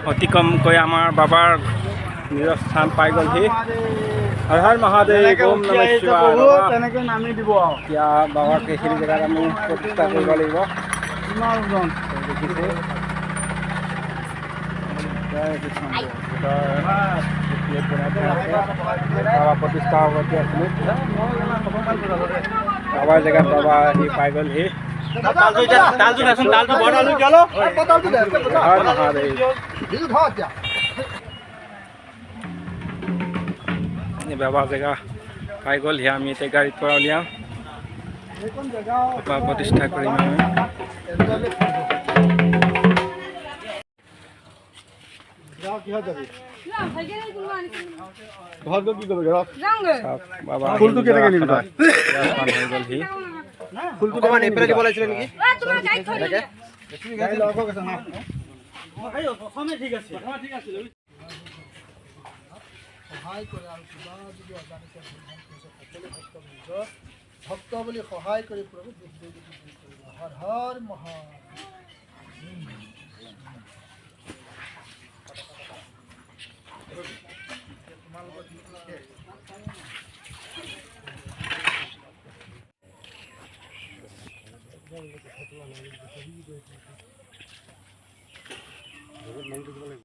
অতি কমকৈ আমাৰ বাবাৰ নিজৰ স্থান পাই গ'লহি। হৰ হৰ মহাদেৱ, ওম নমঃ শিৱায়। তেনেকৈ নামি দিব আৰু এতিয়া বাবাক এইখিনি জেগাত আমি প্ৰতিষ্ঠা কৰিব লাগিব। কিমান ওজন দেখিছে বাবা প্ৰতিষ্ঠা হ'ব এতিয়া বাবাৰ জেগাত বাবা আহি পাই গ'লহি। হৰ মহাদেৱ। বাবা জেগা পাই গ'লহি। আমি এতিয়া গাড়ীৰ পৰা উলিয়াম, বাবা প্ৰতিষ্ঠা কৰিম আমি। ফুলটো কেনেকৈ নিবি তই? হৈ গ'লহি। ফুলটো অকণমান এইফালে দিব লাগিছিলে নেকি? সহায় কৰে আৰু কিবা যদি অজানিতে ভক্ত বুলি সহায় কৰি প্ৰভু হৰ হৰ মহা